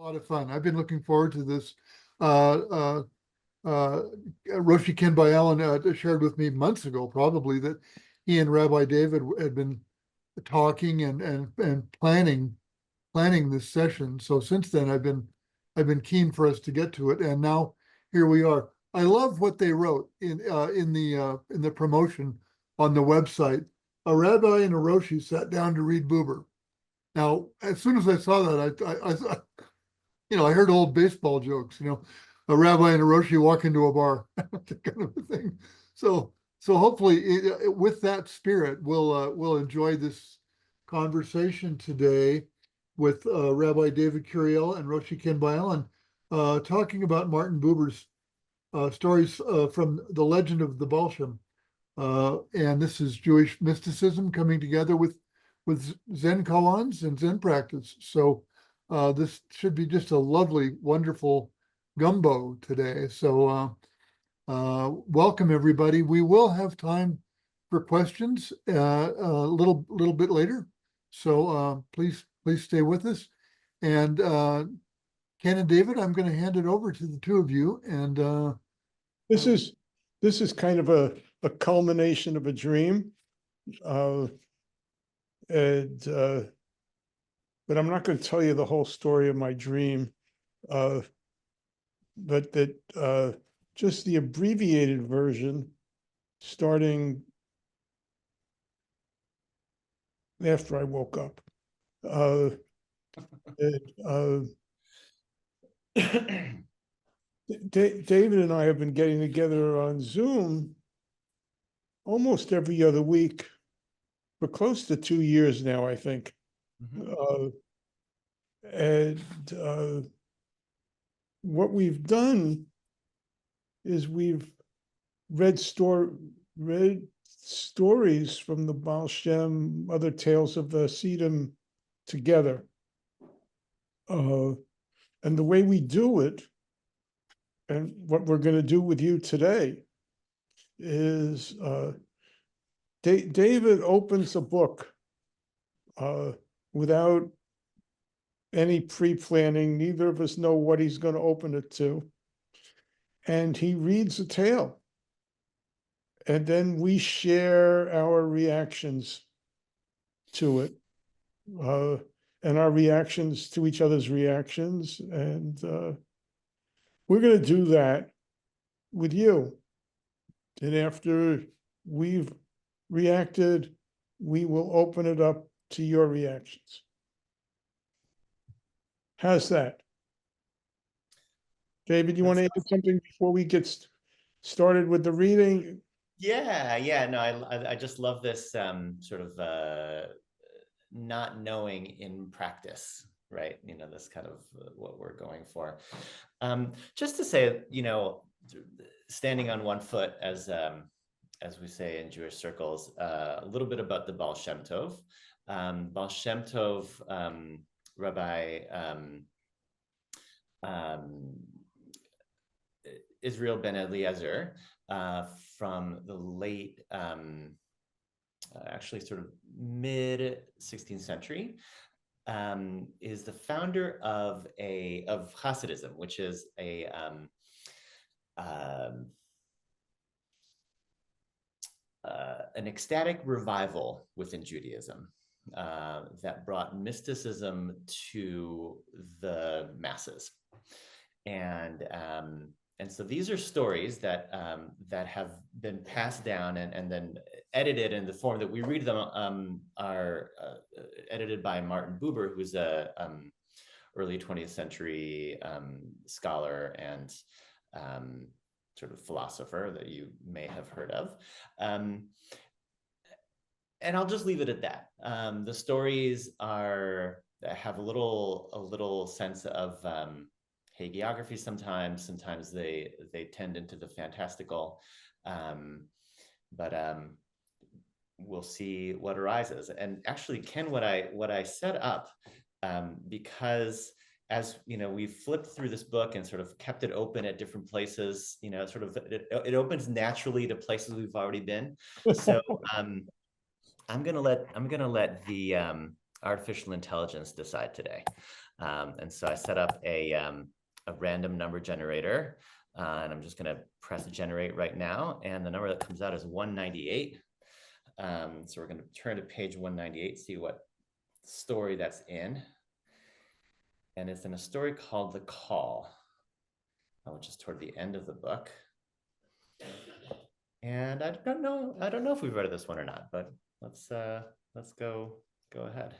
A lot of fun. I've been looking forward to this. Uh, uh, Roshi Ken Byalin shared with me months ago, probably, that he and Rabbi David had been talking and planning this session. So since then, I've been keen for us to get to it, and now here we are. I love what they wrote in the promotion on the website. A rabbi and a Roshi sat down to read Buber. Now, as soon as I saw that, I heard old baseball jokes, a rabbi and a Roshi walk into a bar, that kind of a thing. So hopefully, with that spirit, we'll enjoy this conversation today with Rabbi David Curiel and Roshi Ken Byalin, talking about Martin Buber's stories from the legend of the Ba'al Shem. And this is Jewish mysticism coming together with Zen koans and Zen practice. So this should be just a lovely, wonderful gumbo today. So welcome everybody. We will have time for questions a little bit later. So please stay with us. And Ken and David, I'm going to hand it over to the two of you. And this is kind of a culmination of a dream. But I'm not going to tell you the whole story of my dream, but that just the abbreviated version, starting after I woke up. David and I have been getting together on Zoom almost every other week for close to 2 years now, I think. What we've done is we've read stories from the Ba'al Shem, other tales of the Hasidim together. And the way we do it, and what we're going to do with you today, is David opens a book without any pre-planning. Neither of us know what he's going to open it to. And he reads a tale. And then we share our reactions to it, and our reactions to each other's reactions. And we're going to do that with you. And after we've reacted, we will open it up to your reactions. How's that? David, you want to add something before we get started with the reading? Yeah, no, I just love this sort of not knowing in practice, right? This kind of what we're going for. Just to say, standing on one foot, as we say in Jewish circles, a little bit about the Ba'al Shem Tov. Ba'al Shem Tov, Rabbi Israel ben Eliezer, from the late, actually sort of mid 16th century, is the founder of Hasidism, which is an ecstatic revival within Judaism that brought mysticism to the masses. And so these are stories that have been passed down and then edited in the form that we read them, are edited by Martin Buber, who's a early 20th century scholar and sort of philosopher that you may have heard of. And I'll just leave it at that. The stories have a little sense of hagiography sometimes they tend into the fantastical, but we'll see what arises. And actually, Ken, what I set up, because as we've flipped through this book and sort of kept it open at different places, it opens naturally to places we've already been. So I'm gonna let the artificial intelligence decide today? And so I set up a random number generator, and I'm just going to press generate right now. And the number that comes out is 198. So we're going to turn to page 198, see what story that's in. And it's in a story called The Call, which is toward the end of the book. And I don't know if we've read this one or not, but let's go ahead.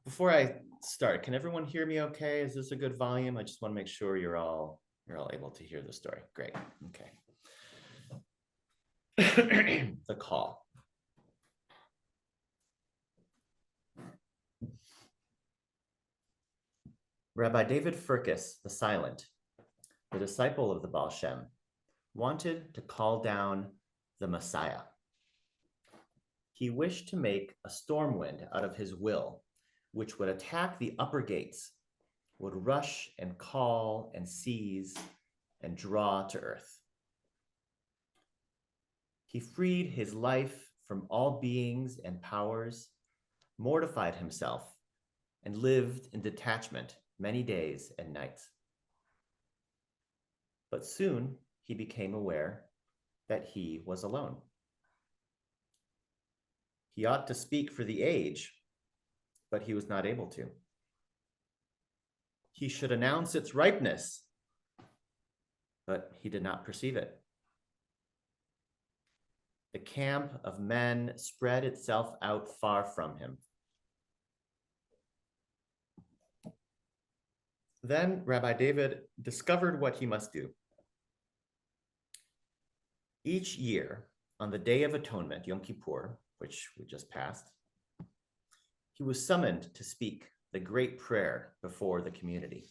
Before I start, can everyone hear me okay? Is this a good volume? I just want to make sure you're all able to hear the story. Great. Okay. The Call. Rabbi David Furkes, the Silent, the disciple of the Ba'al Shem, wanted to call down the Messiah. He wished to make a storm wind out of his will, which would attack the upper gates, would rush and call and seize and draw to earth. He freed his life from all beings and powers, mortified himself, and lived in detachment many days and nights. But soon he became aware that he was alone. He ought to speak for the age, but he was not able to. He should announce its ripeness, but he did not perceive it. The camp of men spread itself out far from him. Then Rabbi David discovered what he must do. Each year, on the Day of Atonement, Yom Kippur, which we just passed, he was summoned to speak the great prayer before the community.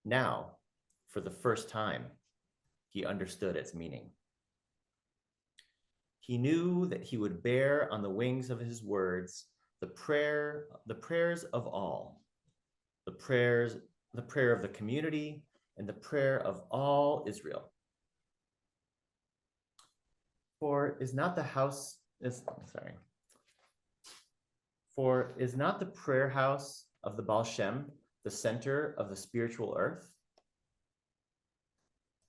Now, for the first time, he understood its meaning. He knew that he would bear on the wings of his words the prayers of all, the prayer of the community, and the prayer of all Israel. For is not the prayer house of the Ba'al Shem the center of the spiritual earth?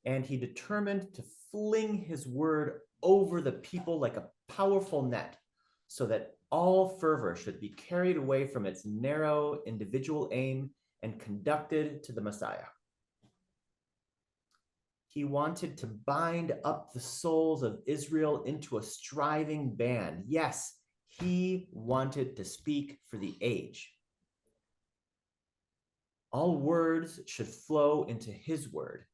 And he determined to fling his word over the people like a powerful net, so that all fervor should be carried away from its narrow individual aim and conducted to the Messiah. He wanted to bind up the souls of Israel into a striving band. Yes, he wanted to speak for the age. All words should flow into his word,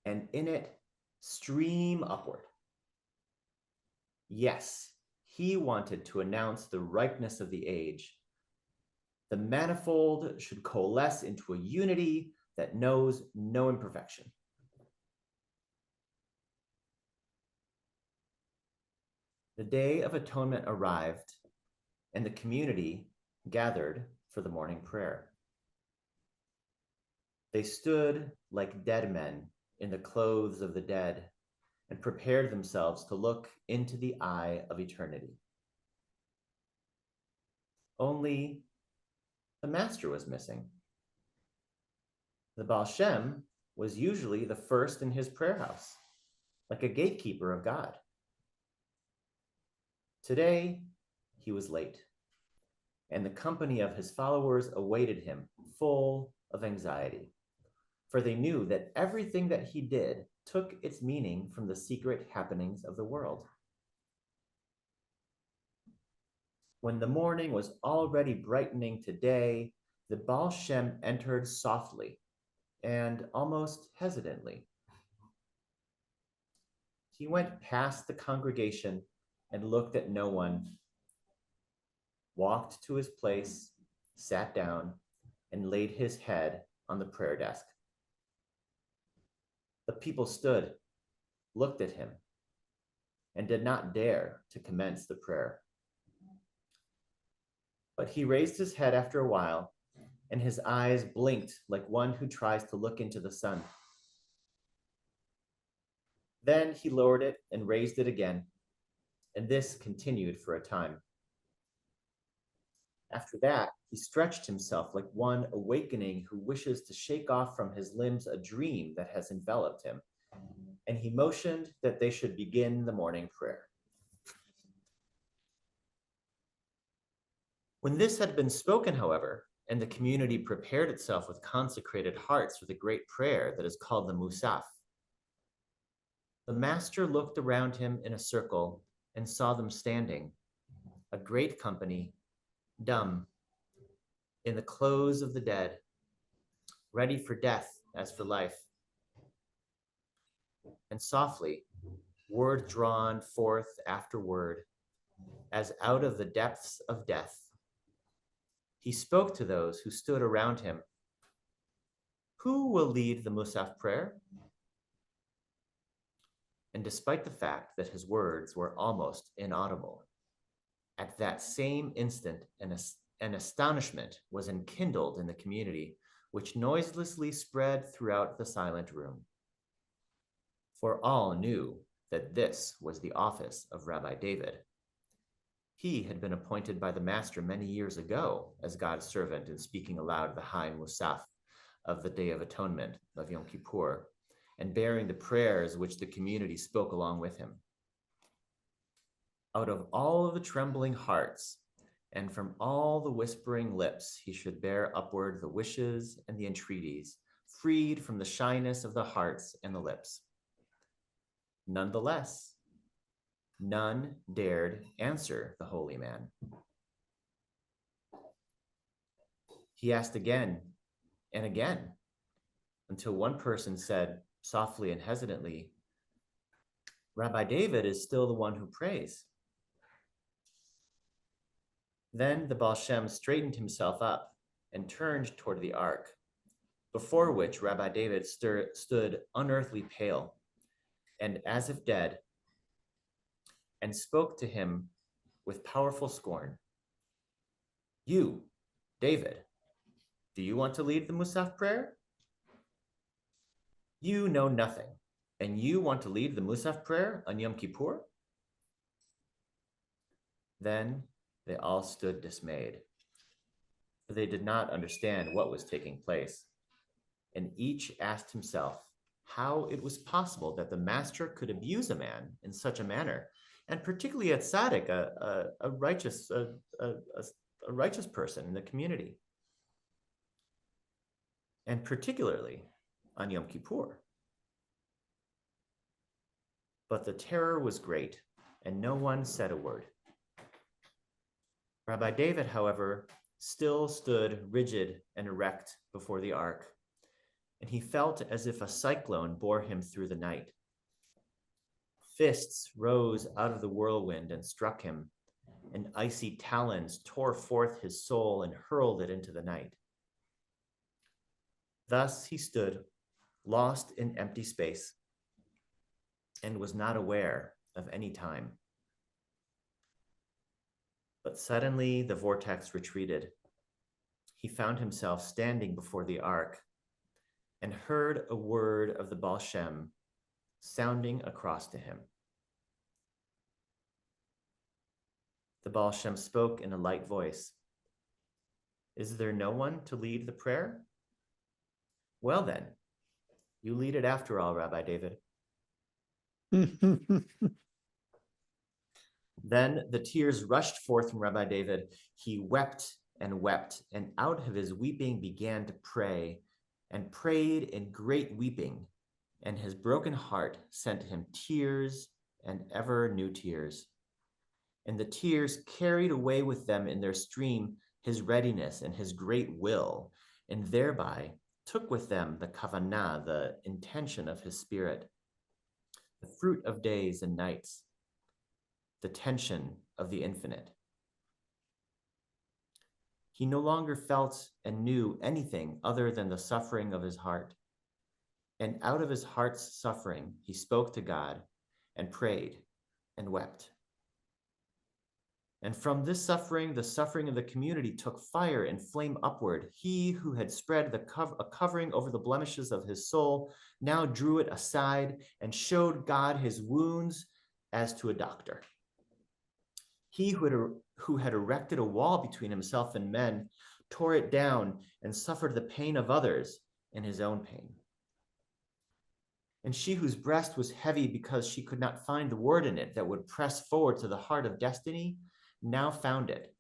and in it stream upward. Yes, he wanted to announce the ripeness of the age. The manifold should coalesce into a unity that knows no imperfection. The Day of Atonement arrived, and the community gathered for the morning prayer. They stood like dead men in the clothes of the dead and prepared themselves to look into the eye of eternity. Only the master was missing. The Ba'al Shem was usually the first in his prayer house, like a gatekeeper of God. Today, he was late, and the company of his followers awaited him, full of anxiety, for they knew that everything that he did took its meaning from the secret happenings of the world. When the morning was already brightening to day, the Ba'al Shem entered softly and almost hesitantly. He went past the congregation and looked at no one, walked to his place, sat down, and laid his head on the prayer desk. The people stood, looked at him, and did not dare to commence the prayer. But he raised his head after a while, and his eyes blinked like one who tries to look into the sun. Then he lowered it and raised it again, and this continued for a time. After that, he stretched himself like one awakening who wishes to shake off from his limbs a dream that has enveloped him, and he motioned that they should begin the morning prayer. When this had been spoken, however, and the community prepared itself with consecrated hearts for the great prayer that is called the Musaf, the master looked around him in a circle and saw them standing, a great company, dumb, in the clothes of the dead, ready for death as for life. And softly, word drawn forth after word, as out of the depths of death, he spoke to those who stood around him. Who will lead the Musaf prayer? And despite the fact that his words were almost inaudible, at that same instant, an astonishment was enkindled in the community, which noiselessly spread throughout the silent room. For all knew that this was the office of Rabbi David. He had been appointed by the master many years ago as God's servant in speaking aloud the High Musaf of the Day of Atonement of Yom Kippur, and bearing the prayers which the community spoke along with him. Out of all of the trembling hearts and from all the whispering lips, he should bear upward the wishes and the entreaties, freed from the shyness of the hearts and the lips. Nonetheless, none dared answer the holy man. He asked again and again, until one person said softly and hesitantly, Rabbi David is still the one who prays. Then the Ba'al Shem straightened himself up and turned toward the ark, before which Rabbi David stood unearthly pale and as if dead, and spoke to him with powerful scorn. You, David, do you want to lead the Musaf prayer? You know nothing, and you want to lead the Musaf prayer on Yom Kippur? Then they all stood dismayed, for they did not understand what was taking place, and each asked himself how it was possible that the master could abuse a man in such a manner, and particularly a tzaddik, a righteous person in the community, and particularly on Yom Kippur. But the terror was great, and no one said a word. Rabbi David, however, still stood rigid and erect before the ark, and he felt as if a cyclone bore him through the night. Fists rose out of the whirlwind and struck him, and icy talons tore forth his soul and hurled it into the night. Thus he stood, lost in empty space, and was not aware of any time. But suddenly the vortex retreated. He found himself standing before the ark and heard a word of the Ba'al Shem sounding across to him. The Ba'al Shem spoke in a light voice. Is there no one to lead the prayer? Well then, you lead it after all, Rabbi David. Then the tears rushed forth from Rabbi David. He wept, and out of his weeping began to pray, and prayed in great weeping, and his broken heart sent him tears and ever new tears. And the tears carried away with them in their stream his readiness and his great will, and thereby took with them the kavanah, the intention of his spirit, the fruit of days and nights, the tension of the infinite. He no longer felt and knew anything other than the suffering of his heart. And out of his heart's suffering, he spoke to God and prayed and wept. And from this suffering, the suffering of the community took fire and flame upward. He who had spread a covering over the blemishes of his soul now drew it aside and showed God his wounds as to a doctor. He who had erected a wall between himself and men, tore it down and suffered the pain of others and his own pain. And she whose breast was heavy because she could not find the word in it that would press forward to the heart of destiny, now found it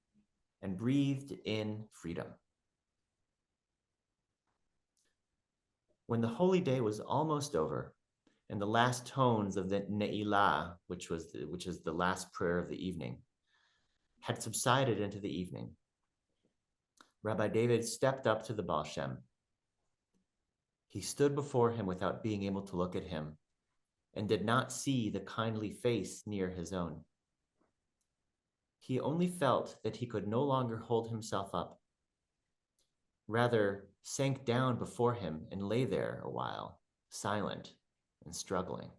and breathed in freedom. When the holy day was almost over, and the last tones of the Ne'ilah, which is the last prayer of the evening, had subsided into the evening, Rabbi David stepped up to the Ba'al Shem. He stood before him without being able to look at him, and did not see the kindly face near his own. He only felt that he could no longer hold himself up, rather sank down before him and lay there a while, silent and struggling.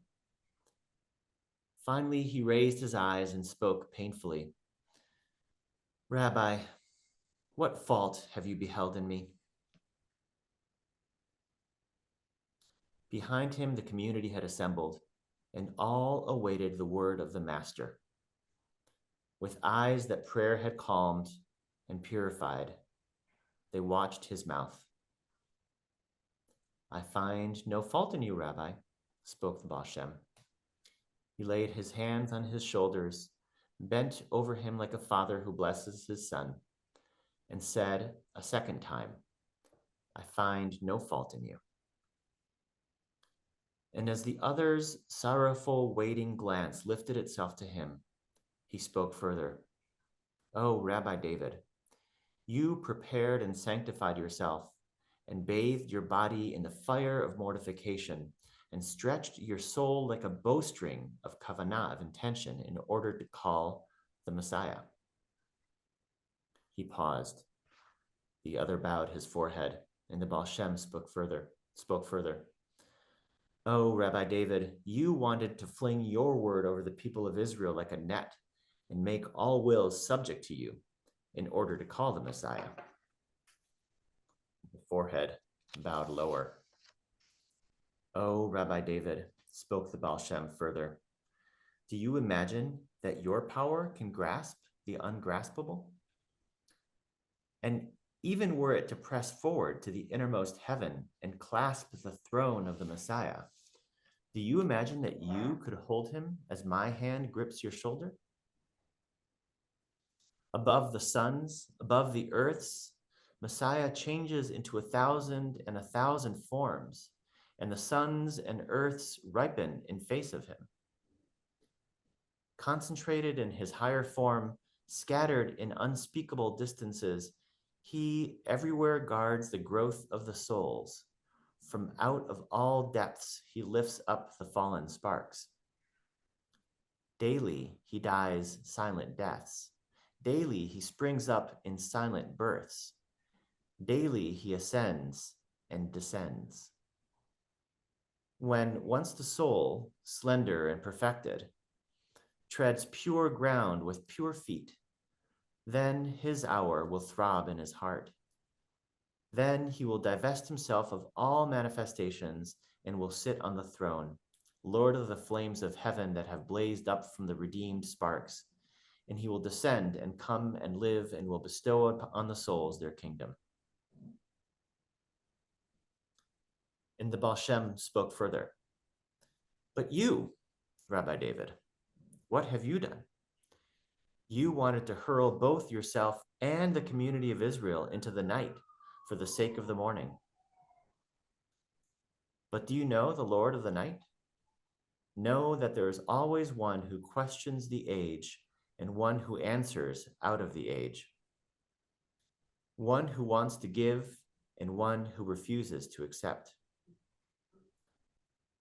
Finally, he raised his eyes and spoke painfully. Rabbi, what fault have you beheld in me? Behind him, the community had assembled, and all awaited the word of the master. With eyes that prayer had calmed and purified, they watched his mouth. I find no fault in you, Rabbi, spoke the Ba'al Shem. He laid his hands on his shoulders, bent over him like a father who blesses his son, and said a second time, I find no fault in you. And as the other's sorrowful, waiting glance lifted itself to him, he spoke further. Oh, Rabbi David, you prepared and sanctified yourself and bathed your body in the fire of mortification and stretched your soul like a bowstring of kavanah, of intention, in order to call the Messiah. He paused. The other bowed his forehead, and the Ba'al Shem spoke further. Oh, Rabbi David, you wanted to fling your word over the people of Israel like a net and make all wills subject to you in order to call the Messiah. The forehead bowed lower. Oh, Rabbi David, spoke the Ba'al Shem further, do you imagine that your power can grasp the ungraspable? And even were it to press forward to the innermost heaven and clasp the throne of the Messiah, do you imagine that you could hold him as my hand grips your shoulder? Above the suns, above the earths, Messiah changes into 1,000 and 1,000 forms, and the suns and earths ripen in face of him. Concentrated in his higher form, scattered in unspeakable distances, he everywhere guards the growth of the souls. From out of all depths, he lifts up the fallen sparks. Daily, he dies silent deaths. Daily, he springs up in silent births. Daily, he ascends and descends. When once the soul, slender and perfected, treads pure ground with pure feet, then his hour will throb in his heart. Then he will divest himself of all manifestations and will sit on the throne, Lord of the flames of heaven that have blazed up from the redeemed sparks. And he will descend and come and live and will bestow on the souls their kingdom. And the Ba'al Shem spoke further. But you, Rabbi David, what have you done? You wanted to hurl both yourself and the community of Israel into the night for the sake of the morning. But do you know the Lord of the night? Know that there is always one who questions the age and one who answers out of the age. One who wants to give and one who refuses to accept.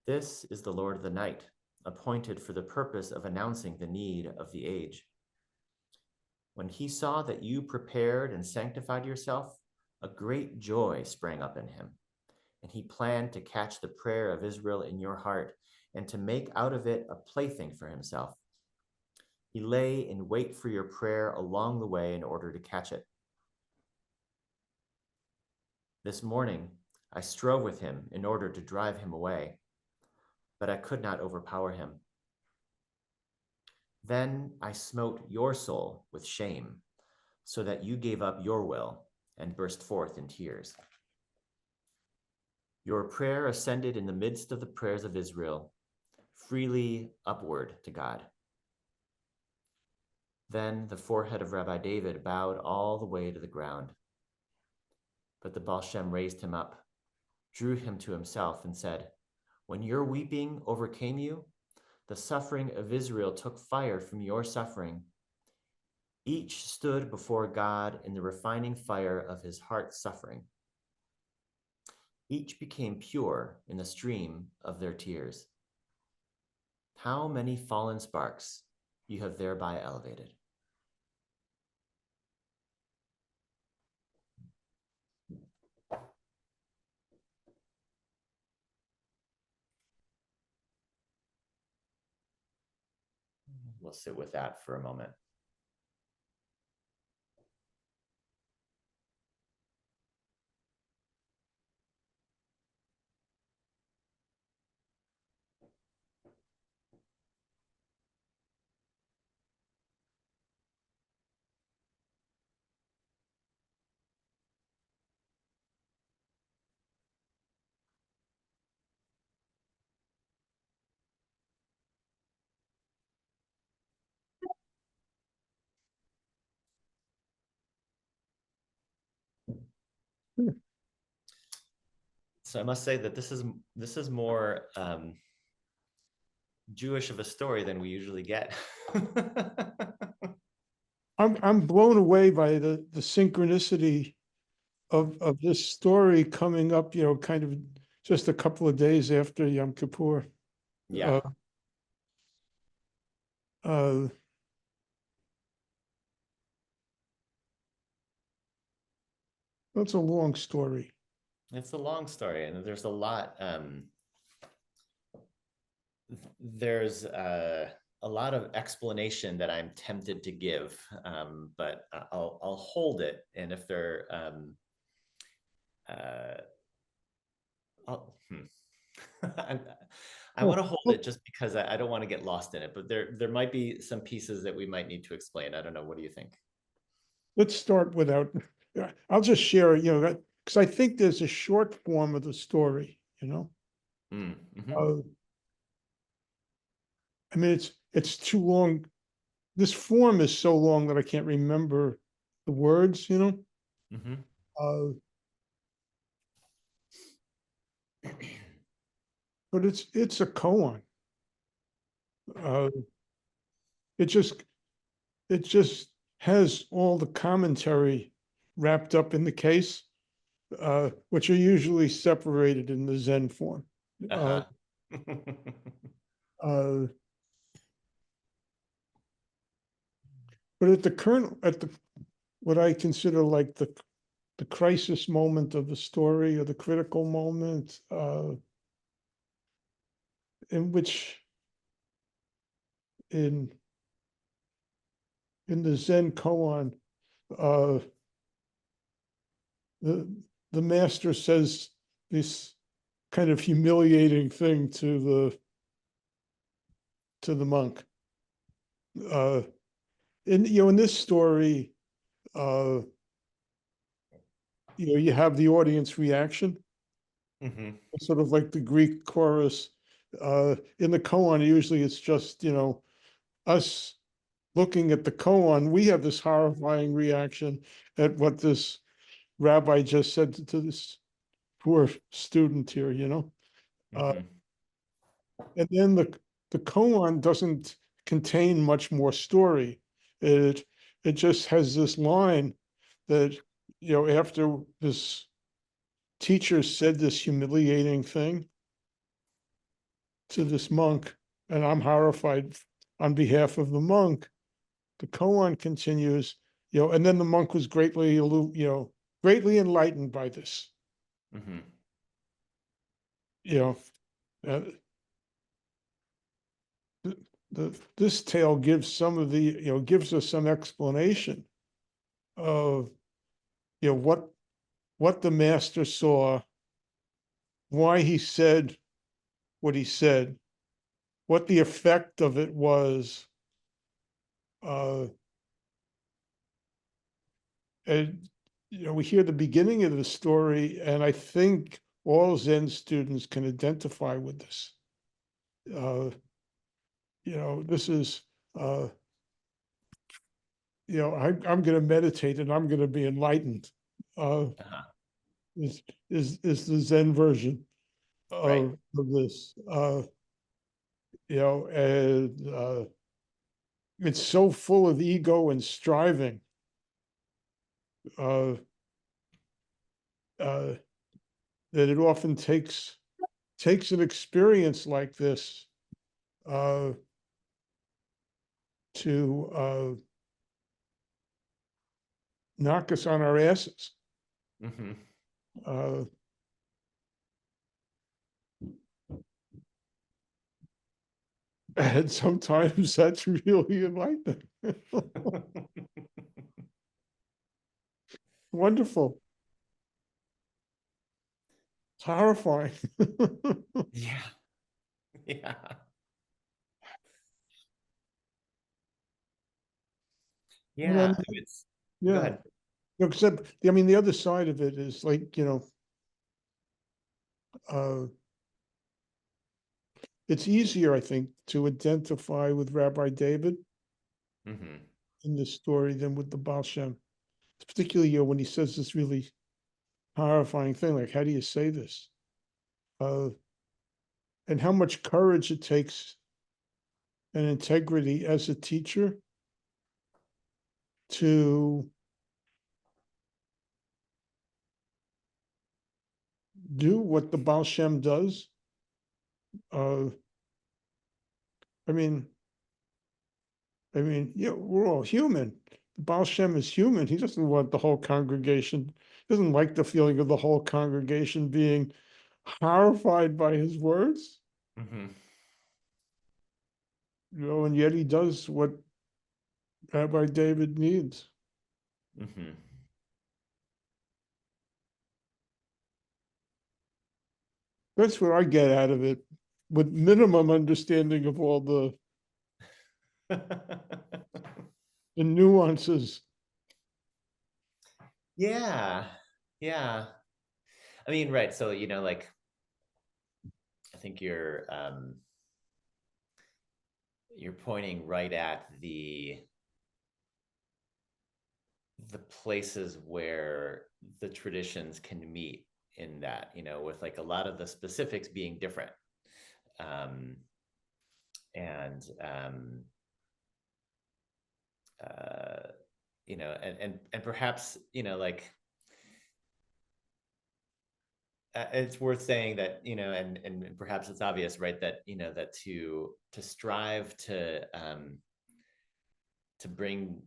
This is the Lord of the night, appointed for the purpose of announcing the need of the age. When he saw that you prepared and sanctified yourself, a great joy sprang up in him, and he planned to catch the prayer of Israel in your heart and to make out of it a plaything for himself. He lay in wait for your prayer along the way in order to catch it. This morning, I strove with him in order to drive him away, but I could not overpower him. Then I smote your soul with shame, so that you gave up your will and burst forth in tears. Your prayer ascended in the midst of the prayers of Israel, freely upward to God. Then the forehead of Rabbi David bowed all the way to the ground. But the Ba'al Shem raised him up, drew him to himself, and said, when your weeping overcame you, the suffering of Israel took fire from your suffering. Each stood before God in the refining fire of his heart's suffering. Each became pure in the stream of their tears. How many fallen sparks you have thereby elevated. We'll sit with that for a moment. So I must say that this is more Jewish of a story than we usually get. I'm blown away by the synchronicity of this story coming up, kind of just a couple of days after Yom Kippur. Yeah. That's a long story. It's a long story, and there's a lot. There's a lot of explanation that I'm tempted to give, but I'll hold it. And if there, I want to hold it just because I don't want to get lost in it. But there might be some pieces that we might need to explain. I don't know. What do you think? Let's start without. I'll just share, because I think there's a short form of the story. Mm-hmm. I mean, it's too long. This form is so long that I can't remember the words. Mm-hmm. But it's a koan. It just has all the commentary wrapped up in the case, which are usually separated in the Zen form. Uh-huh. But at what I consider like the crisis moment of the story, or the critical moment, in which in the Zen koan, the master says this kind of humiliating thing to the monk. In this story, you have the audience reaction, Mm-hmm. sort of like the Greek chorus. In the koan, usually it's just us looking at the koan. We have this horrifying reaction at what this rabbi just said to this poor student here. Mm-hmm. And then the koan doesn't contain much more story. It just has this line that, after this teacher said this humiliating thing to this monk, and I'm horrified on behalf of the monk, the koan continues, and then the monk was greatly enlightened by this. Mm-hmm. This tale gives gives us some explanation of what the master saw, why he said what he said, what the effect of it was, And, we hear the beginning of the story, and I think all Zen students can identify with this. This is, I'm going to meditate and I'm going to be enlightened. Uh-huh. Is the Zen version Right. of this. And it's so full of ego and striving. Uh, that it often takes an experience like this to knock us on our asses. Mm-hmm. Uh, and sometimes that's really enlightening. Wonderful. It's horrifying. Yeah. Yeah. And then, Yeah. I mean, go yeah. ahead. Except, I mean, the other side of it is like, it's easier, I think, to identify with Rabbi David Mm-hmm. in this story than with the Ba'al Shem. Particularly, when he says this really horrifying thing, like, how do you say this? And how much courage it takes and integrity as a teacher to do what the Ba'al Shem does. I mean, yeah, we're all human. The Baal Shem is human. He doesn't want the whole congregation, doesn't like the feeling of the whole congregation being horrified by his words. Mm-hmm. And yet he does what Rabbi David needs. Mm-hmm. That's what I get out of it, with minimum understanding of all the nuances. Yeah. Yeah. I mean, right. So, like, I think you're pointing right at the places where the traditions can meet in that, with like a lot of the specifics being different. Um, and and perhaps, like, it's worth saying that, and perhaps it's obvious, right, that that to strive to bring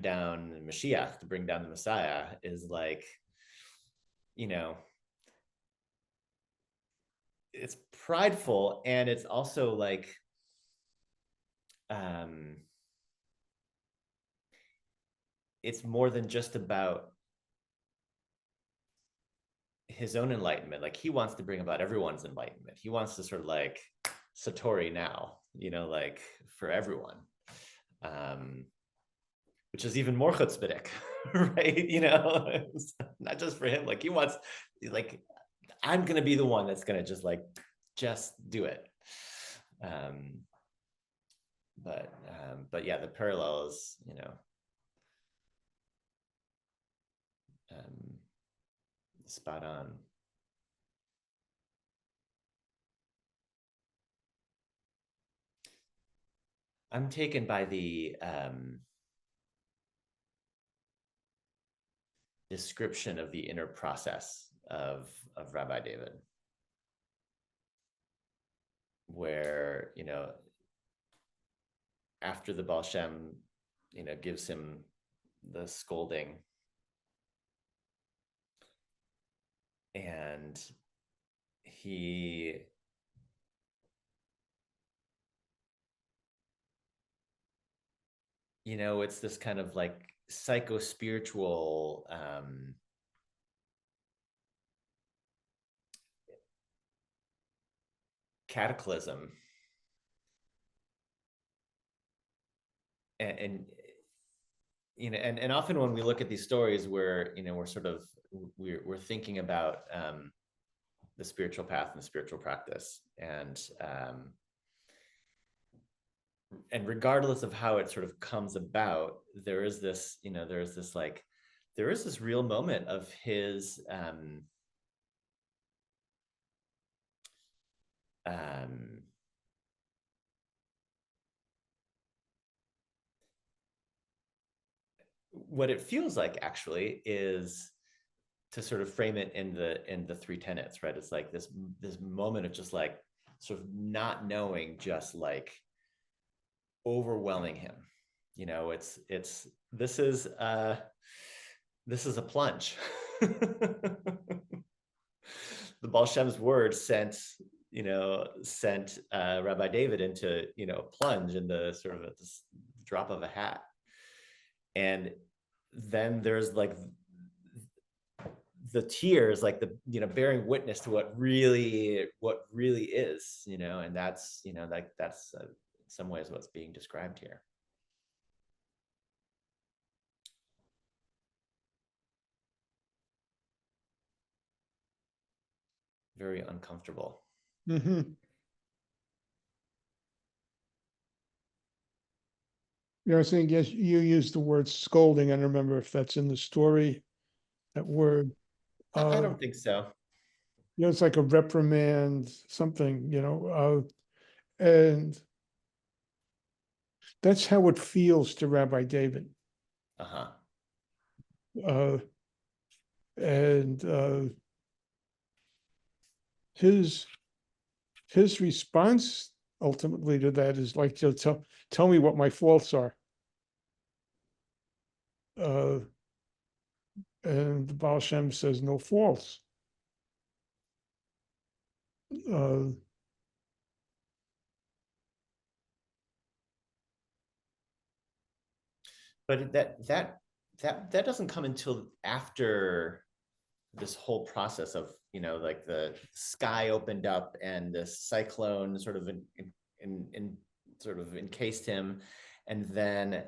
down Mashiach, to bring down the Messiah, is like, it's prideful, and it's also like, it's more than just about his own enlightenment. Like, he wants to bring about everyone's enlightenment. He wants to sort of like Satori now, like, for everyone, which is even more chutzpahdik, right? It's not just for him. Like, he wants, like, I'm gonna be the one that's gonna just do it. But yeah, the parallels, spot on. I'm taken by the description of the inner process of Rabbi David, where, after the Baal Shem, gives him the scolding, and he it's this kind of like psycho-spiritual cataclysm, and and often when we look at these stories, we're we're thinking about the spiritual path and the spiritual practice, and regardless of how it sort of comes about, there is this real moment of his what it feels like actually is to sort of frame it in the three tenets, right? It's like this moment of just like sort of not knowing, just like overwhelming him. This is a plunge. The Ba'al Shem's word sent Rabbi David into a plunge in the sort of a drop of a hat. And then there's like the tears, like the bearing witness to what really is, and that's that's in some ways what's being described here. Very uncomfortable. Mm-hmm. I think, yes, you used the word scolding. I don't remember if that's in the story, that word. I don't think so. It's like a reprimand, something, and that's how it feels to Rabbi David. And his response ultimately to that is like, tell me what my faults are. And the Ba'al Shem says no faults. But that doesn't come until after this whole process of like the sky opened up and the cyclone sort of encased him, and then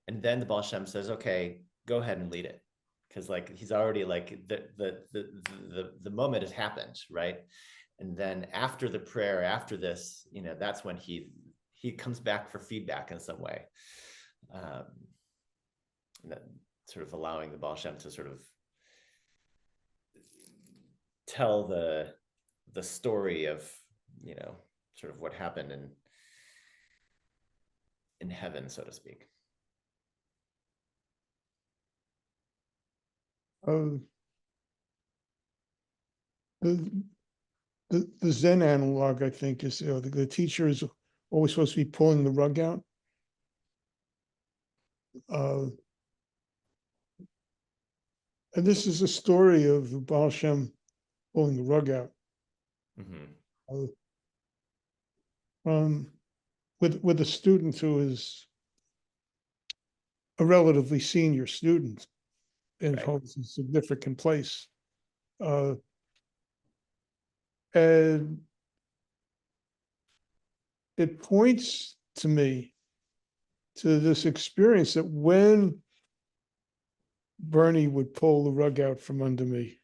the Ba'al Shem says, okay, go ahead and lead it, because like he's already like the moment has happened, right? And then after the prayer, after this, that's when he comes back for feedback in some way, that sort of allowing the Ba'al Shem to sort of tell the story of sort of what happened in heaven, so to speak. The Zen analog, I think, is the teacher is always supposed to be pulling the rug out. And this is a story of the Ba'al Shem pulling the rug out. Mm-hmm. With a student who is a relatively senior student and Right. holds a significant place. And it points to me to this experience that when Bernie would pull the rug out from under me,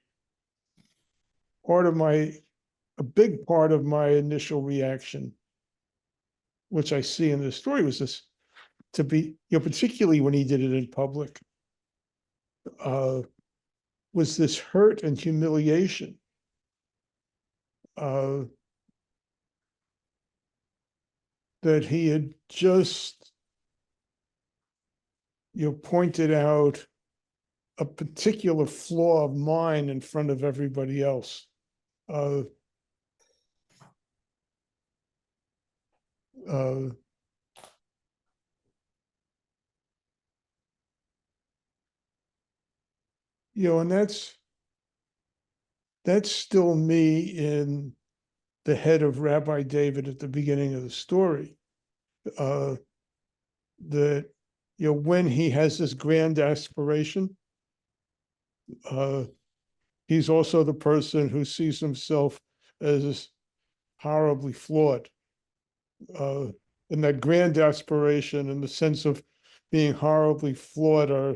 a big part of my initial reaction, which I see in this story, was this to be, particularly when he did it in public, was this hurt and humiliation. That he had just, pointed out a particular flaw of mine in front of everybody else. And that's still me in the head of Rabbi David at the beginning of the story. That, when he has this grand aspiration, he's also the person who sees himself as horribly flawed. and that grand aspiration and the sense of being horribly flawed are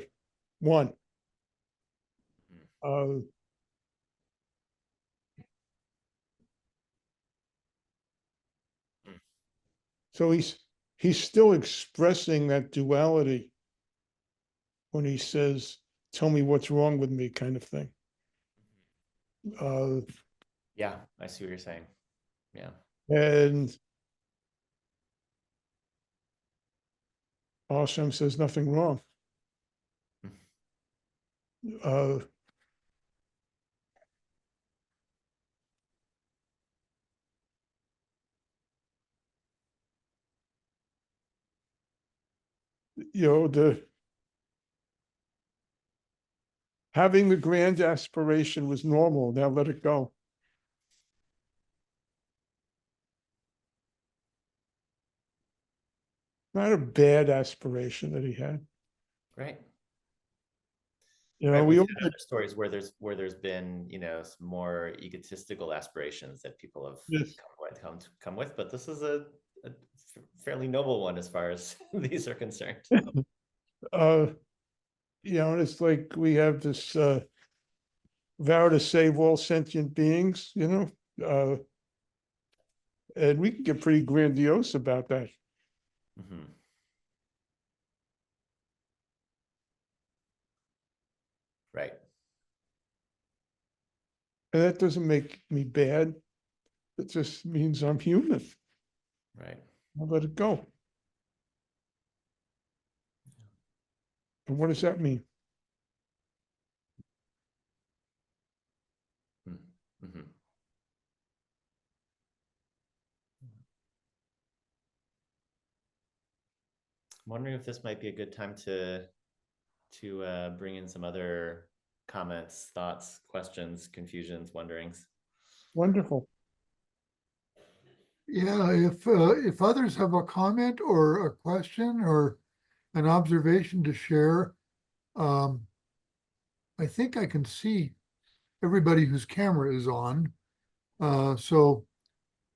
one. So he's still expressing that duality when he says, "Tell me what's wrong with me," kind of thing. Yeah, I see what you're saying. Yeah. And Ba'al Shem says nothing wrong. Having the grand aspiration was normal. Now let it go. Not a bad aspiration that he had. Right. Right, we've had other stories where there's been, some more egotistical aspirations that people have come with, but this is a fairly noble one as far as these are concerned. And it's like we have this vow to save all sentient beings, and we can get pretty grandiose about that. Mm-hmm. Right. And that doesn't make me bad. It just means I'm human. Right. I'll let it go. And what does that mean? Mm-hmm. I'm wondering if this might be a good time to bring in some other comments, thoughts, questions, confusions, wonderings. Wonderful. Yeah, if others have a comment or a question or an observation to share, I think I can see everybody whose camera is on. So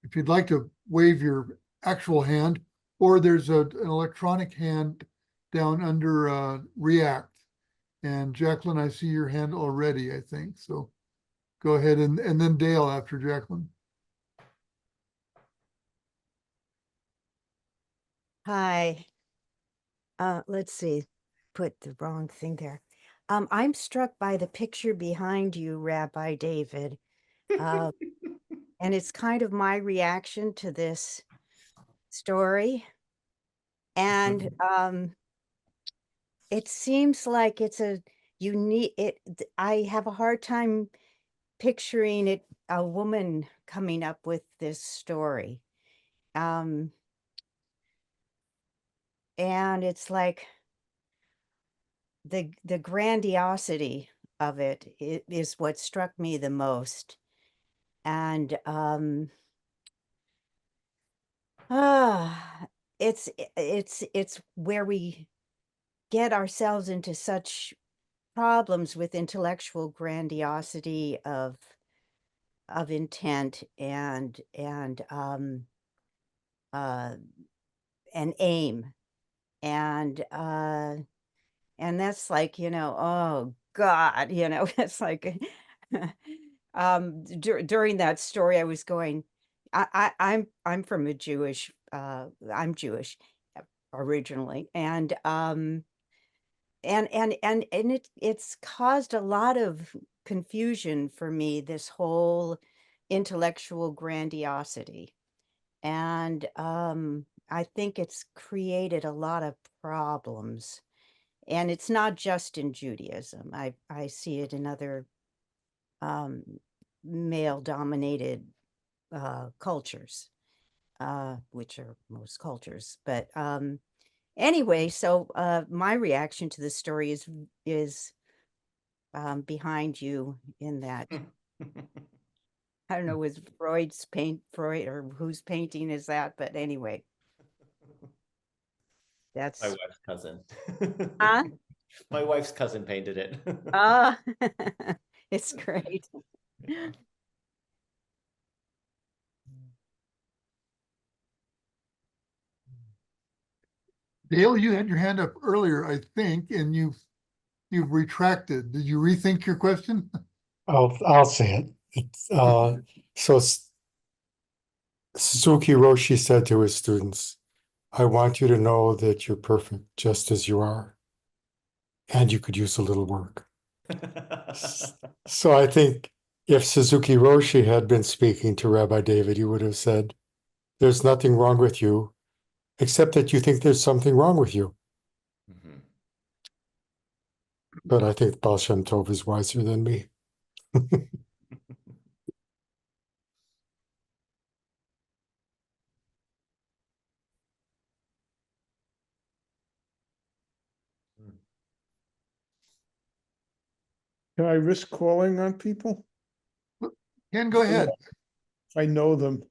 if you'd like to wave your actual hand, or there's an electronic hand down under React. And Jacqueline, I see your hand already, I think. So go ahead and then Dale after Jacqueline. Hi. Let's see. Put the wrong thing there. I'm struck by the picture behind you, Rabbi David. And it's kind of my reaction to this story. And it seems like it's a unique, I have a hard time picturing it, a woman coming up with this story. And it's like the grandiosity of it is what struck me the most. And it's where we get ourselves into such problems with intellectual grandiosity of intent and aim. And that's like, oh God, it's like during that story I was going, I'm from a Jewish, I'm Jewish originally, and it's caused a lot of confusion for me, this whole intellectual grandiosity. And I think it's created a lot of problems. And it's not just in Judaism. I see it in other male-dominated cultures, which are most cultures. But anyway, so my reaction to the story is behind you in that. I don't know, was Freud or whose painting is that? But anyway, that's my wife's cousin. Huh? My wife's cousin painted it. It's great. Yeah. Dale, you had your hand up earlier, I think, and you've retracted. Did you rethink your question? I'll say it. So Suzuki Roshi said to his students, I want you to know that you're perfect just as you are. And you could use a little work. So I think if Suzuki Roshi had been speaking to Rabbi David, he would have said, there's nothing wrong with you, except that you think there's something wrong with you. Mhm. But I think Ba'al Shem Tov is wiser than me. Can I risk calling on people? Ken, go ahead. I know them.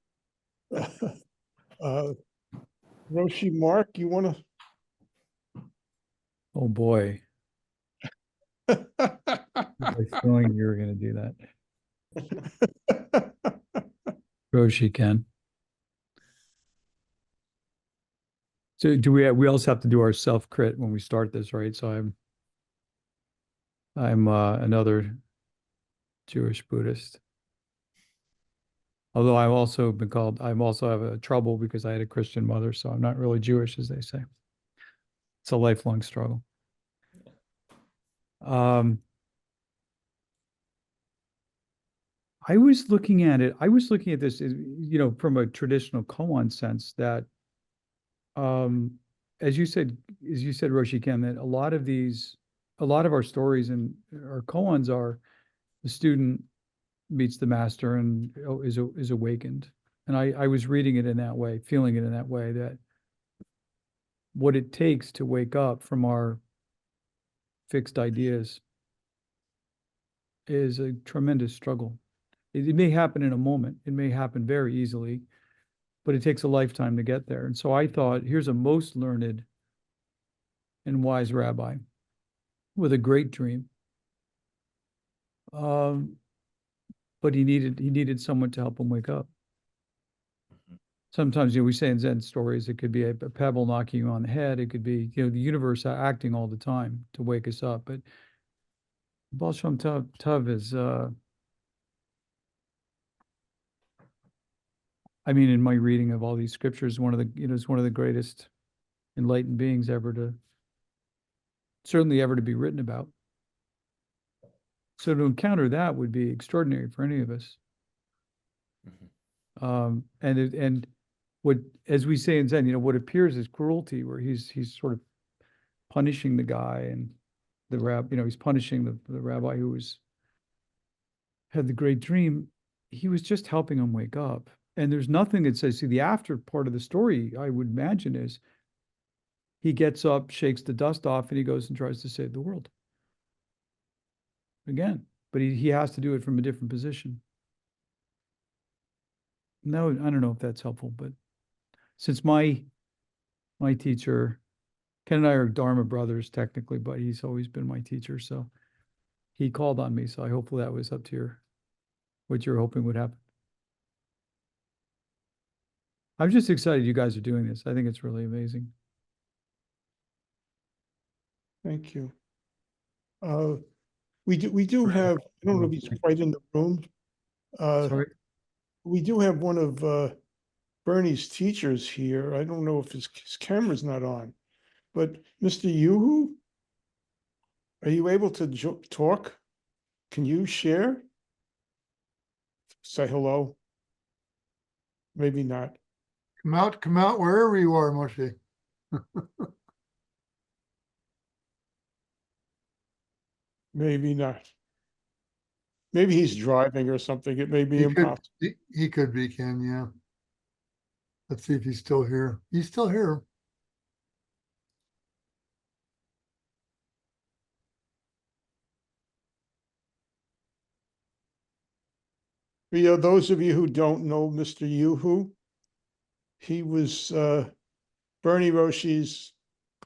Roshi, Mark, you want Oh boy, to? I was feeling you were going to do that. Roshi can. So do we also have to do our self-crit when we start this, right? So I'm another Jewish Buddhist. Although I'm also have a trouble because I had a Christian mother, so I'm not really Jewish, as they say. It's a lifelong struggle. I was looking at this, from a traditional koan sense that, as you said, Roshi Ken, that a lot of our stories and our koans are the student meets the master and is awakened. And I was reading it in that way, feeling it in that way, that what it takes to wake up from our fixed ideas is a tremendous struggle. It may happen in a moment. It may happen very easily, but it takes a lifetime to get there. And so I thought, here's a most learned and wise rabbi with a great dream. But he needed someone to help him wake up. Sometimes, we say in Zen stories, it could be a pebble knocking you on the head. It could be, the universe acting all the time to wake us up. But Ba'al Shem Tov is, in my reading of all these scriptures, is one of the greatest enlightened beings certainly ever to be written about. So to encounter that would be extraordinary for any of us. And what, as we say in Zen, what appears as cruelty, where he's sort of punishing the guy and he's punishing the rabbi who had the great dream. He was just helping him wake up. And there's nothing that says, see, the after part of the story, I would imagine, is he gets up, shakes the dust off, and he goes and tries to save the world again. But he has to do it from a different position. No, I don't know if that's helpful, but since my teacher, Ken and I are Dharma brothers technically, but he's always been my teacher, so he called on me. So hopefully that was up to what you're hoping would happen. I'm just excited you guys are doing this. I think it's really amazing. Thank you. We do have, I don't know if he's quite in the room. Sorry. We do have one of Bernie's teachers here. I don't know if his camera's not on, but Mr. Yuhu, are you able to talk? Can you share? Say hello? Maybe not. Come out wherever you are, Moshe. Maybe not. Maybe he's driving or something. It may be impossible. He could be, Ken, yeah. Let's see if he's still here. He's still here. For those of you who don't know Mr. Yuhu, he was Bernie Roshi's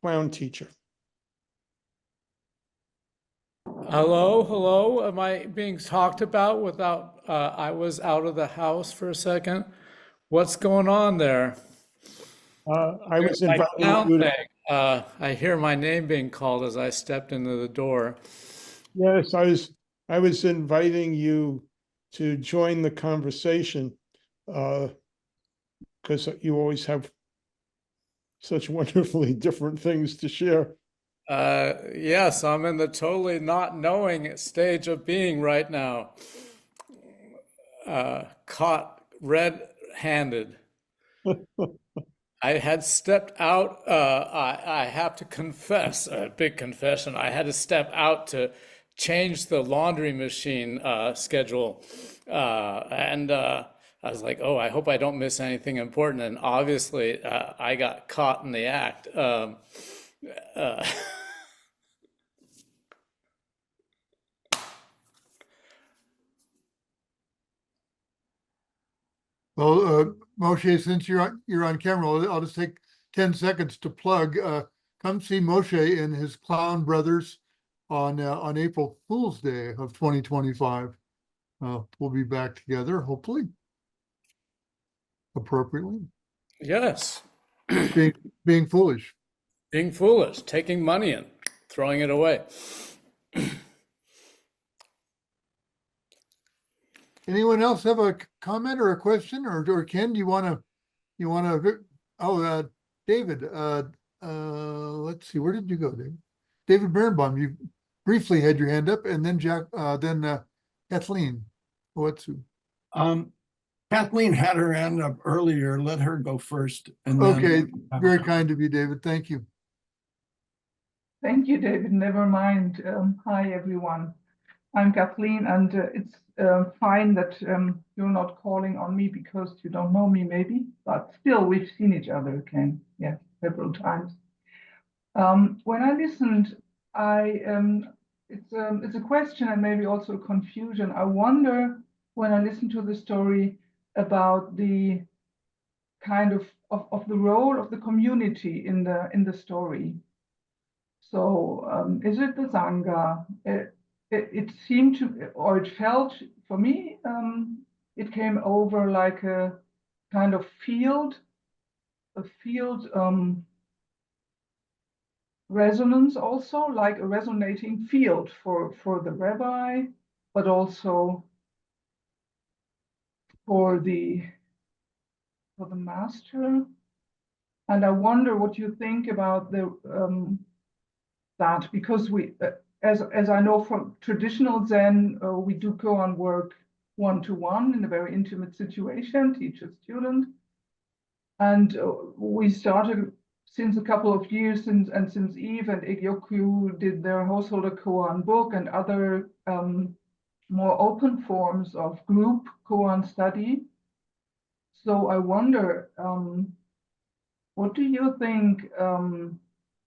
clown teacher. Hello. Am I being talked about without, I was out of the house for a second. What's going on there? I was My inviting clown you to, thing, I hear my name being called as I stepped into the door. yes, I was inviting you to join the conversation, because you always have such wonderfully different things to share. Yes, I'm in the totally not knowing stage of being right now. Caught red-handed. I had stepped out. I have to confess, a big confession. I had to step out to change the laundry machine schedule. And I was like, oh, I hope I don't miss anything important. And obviously, I got caught in the act. Well, Moshe, since you're on camera, I'll just take 10 seconds to plug. Come see Moshe and his Clown Brothers on April Fool's Day of 2025. We'll be back together, hopefully, appropriately. Yes, Being foolish. being foolish, taking money and throwing it away. Anyone else have a comment or a question, or Ken, do you want to? Oh, David. Let's see, where did you go, David? David Birnbaum. You briefly had your hand up, and then Kathleen. What's Kathleen had her hand up earlier. Let her go first. And then okay? Very kind of you, David. Thank you. Thank you, David. Never mind. Hi, everyone. I'm Kathleen, and it's fine that you're not calling on me because you don't know me, maybe, but still, we've seen each other, Ken, yes, several times. When I listened, it's a question and maybe also a confusion. I wonder when I listen to the story about the kind of the role of the community in the story. So is it the Sangha? It seemed to, or it felt for me, it came over like a kind of field resonance, also like a resonating field for the rabbi, but also for the master. And I wonder what you think about that, because we, as I know from traditional Zen, we do koan work one-to-one in a very intimate situation, teacher student, and we started since a couple of years since Eve and Egyoku did their householder koan book and other more open forms of group koan study. So I wonder, what do you think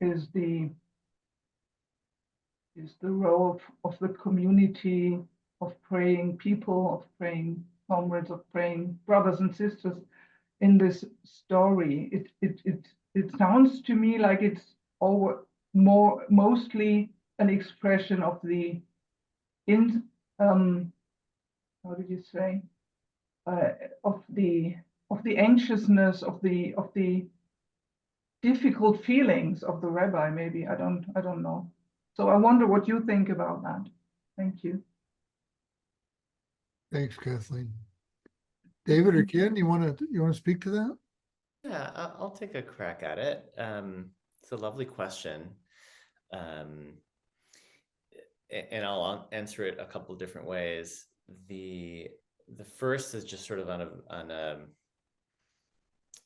is the role of the community, of praying people, of praying comrades, of praying brothers and sisters in this story? It sounds to me like it's mostly an expression of the how did you say, of the anxiousness, of the difficult feelings of the rabbi. Maybe I don't know. So I wonder what you think about that. Thank you. Thanks, Kathleen. David or Ken, you want to speak to that? Yeah, I'll take a crack at it. It's a lovely question. And I'll answer it a couple of different ways. The first is just sort of on a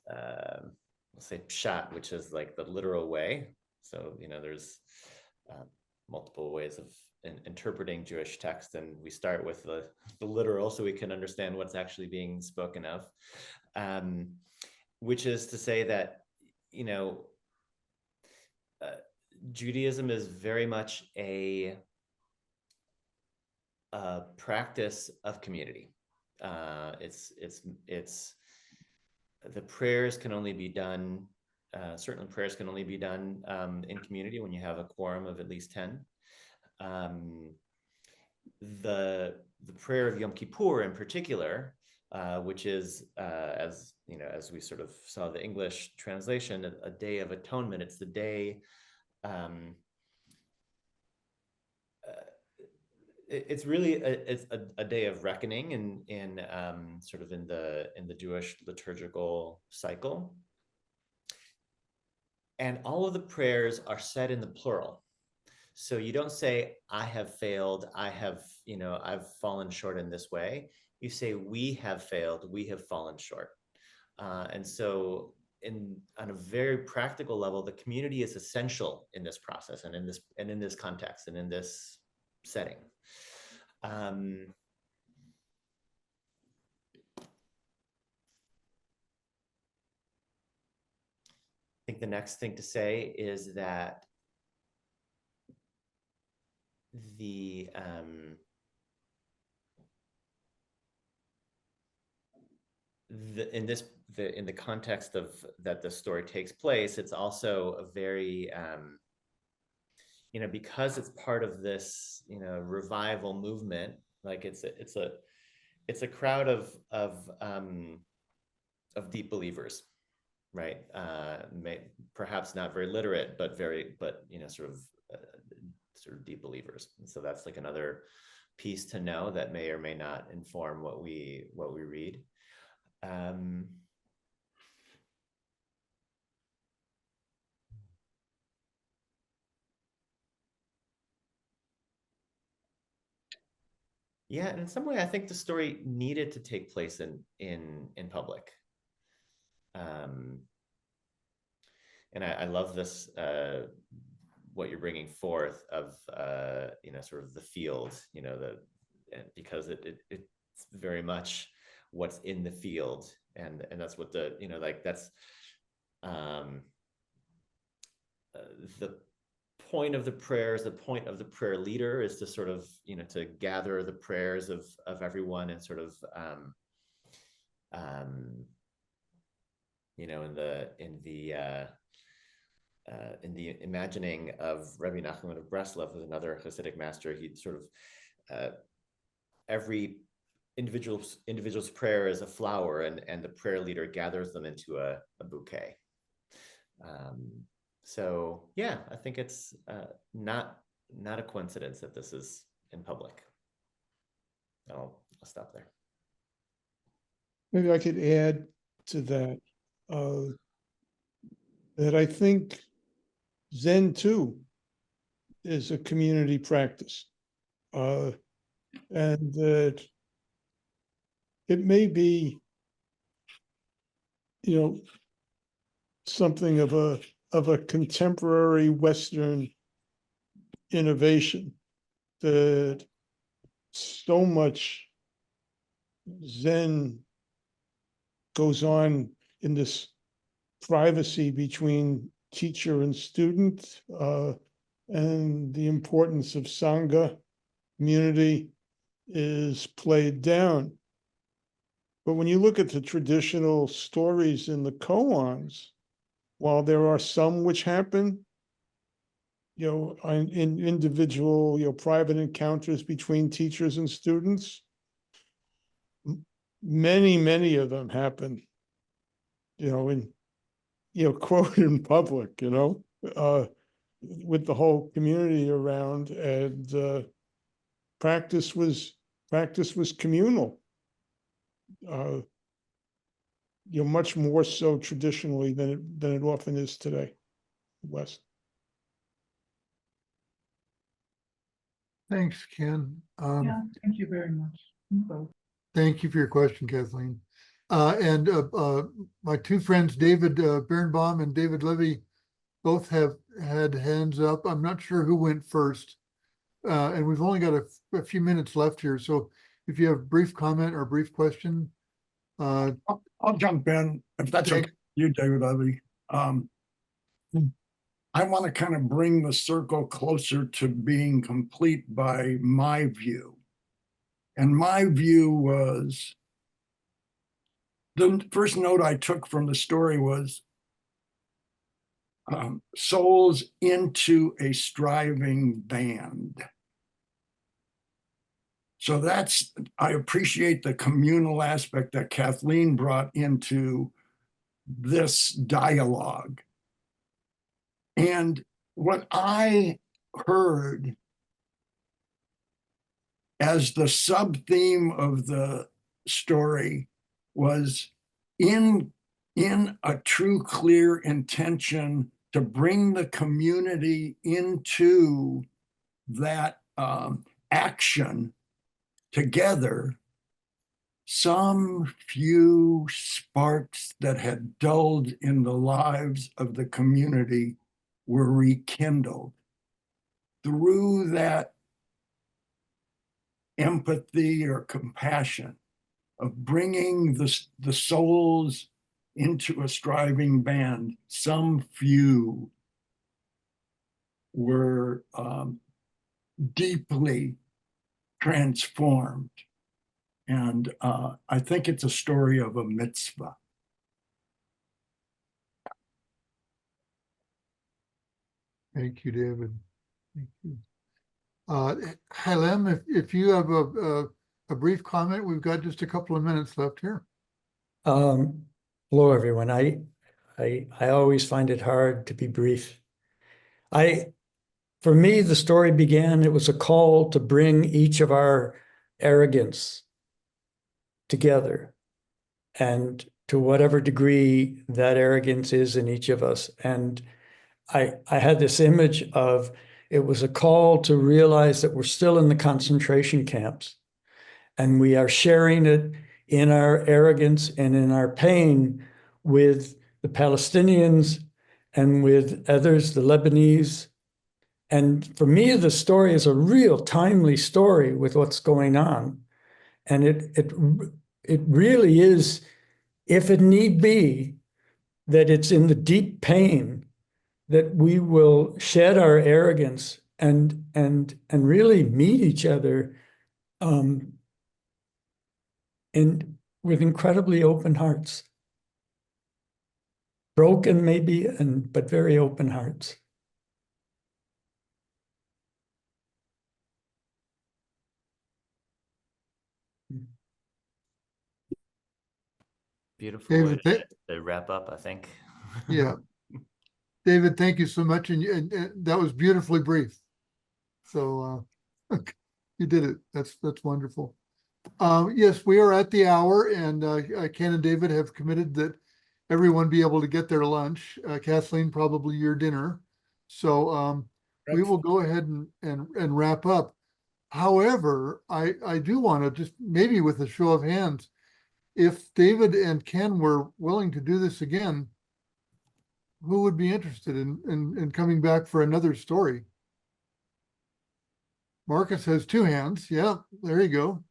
we'll say pshat, which is like the literal way. So, there's multiple ways of interpreting Jewish text, and we start with the literal so we can understand what's actually being spoken of, which is to say that, Judaism is very much a practice of community. It's the prayers can only be done. Certain prayers can only be done in community when you have a quorum of at least 10. The prayer of Yom Kippur in particular which is, as you know, as we sort of saw the English translation, a day of atonement. It's the day. It's really it's a day of reckoning in sort of in the Jewish liturgical cycle. And all of the prayers are said in the plural. So you don't say, I have failed, I've fallen short in this way. You say, we have failed, we have fallen short. And so on a very practical level, the community is essential in this process and in this context and in this setting. I think the next thing to say is that in the context of that the story takes place, it's also a very because it's part of this revival movement. Like it's a crowd of deep believers, right? Perhaps not very literate, but sort of deep believers. And so that's like another piece to know that may or may not inform what we read. Yeah, and in some way, I think the story needed to take place in public. And I love this, what you're bringing forth of, sort of the field, because it's very much what's in the field, and that's what the the point of the prayers. The point of the prayer leader is to sort of to gather the prayers of everyone and sort of in the imagining of Rabbi Nachman of Breslov, who's another Hasidic master, he sort of every individual's prayer is a flower, and the prayer leader gathers them into a bouquet. So yeah, I think it's not a coincidence that this is in public. I'll stop there. Maybe I could add to that, that I think Zen too is a community practice, and that it may be, something of a contemporary Western innovation, that so much Zen goes on in this privacy between teacher and student, and the importance of Sangha community is played down. But when you look at the traditional stories in the Koans, while there are some which happen, in individual, private encounters between teachers and students, many of them happen, quote in public, with the whole community around, and practice was communal. Much more so traditionally than it often is today, West. Thanks, Ken. Yeah, thank you very much. Both. Thank you for your question, Kathleen. And my two friends, David Birnbaum and David Levy, both have had hands up. I'm not sure who went first. And we've only got a few minutes left here. So if you have a brief comment or a brief question. I'll jump in, if that's okay. You, David Levy. I want to kind of bring the circle closer to being complete by my view. And my view was, the first note I took from the story was souls into a striving band. So that's, I appreciate the communal aspect that Kathleen brought into this dialogue. And what I heard as the sub-theme of the story was in a true, clear intention to bring the community into that action together, some few sparks that had dulled in the lives of the community were rekindled through that empathy or compassion of bringing the souls into a striving band. Some few were deeply transformed. And I think it's a story of a mitzvah. Thank you, David. Thank you. Hailem, if you have a brief comment, we've got just a couple of minutes left here. Hello, everyone. I always find it hard to be brief. For me, the story began, it was a call to bring each of our arrogance together, and to whatever degree that arrogance is in each of us. And I had this image of, it was a call to realize that we're still in the concentration camps, and we are sharing it in our arrogance and in our pain with the Palestinians and with others, the Lebanese. And for me, the story is a real timely story with what's going on. And it really is, if it need be, that it's in the deep pain that we will shed our arrogance and really meet each other and with incredibly open hearts. Broken maybe, but very open hearts. Beautiful David, way to wrap up, I think. Yeah. David, thank you so much. And that was beautifully brief. So you did it. That's wonderful. Yes, we are at the hour, and Ken and David have committed that everyone be able to get their lunch. Kathleen, probably your dinner. So we will go ahead and wrap up. However, I do want to just maybe with a show of hands, if David and Ken were willing to do this again, who would be interested in coming back for another story? Marcus has two hands. Yeah, there you go.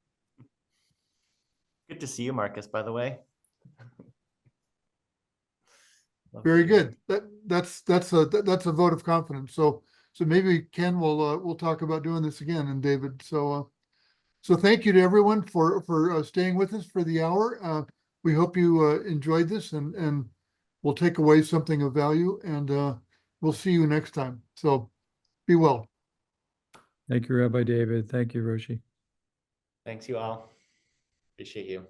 Good to see you, Marcus, by the way. Very good. That's a vote of confidence. So maybe Ken we'll talk about doing this again, and David. So thank you to everyone for staying with us for the hour. We hope you enjoyed this, and we'll take away something of value, and we'll see you next time. So be well. Thank you, Rabbi David. Thank you, Roshi. Thanks, you all. Appreciate you.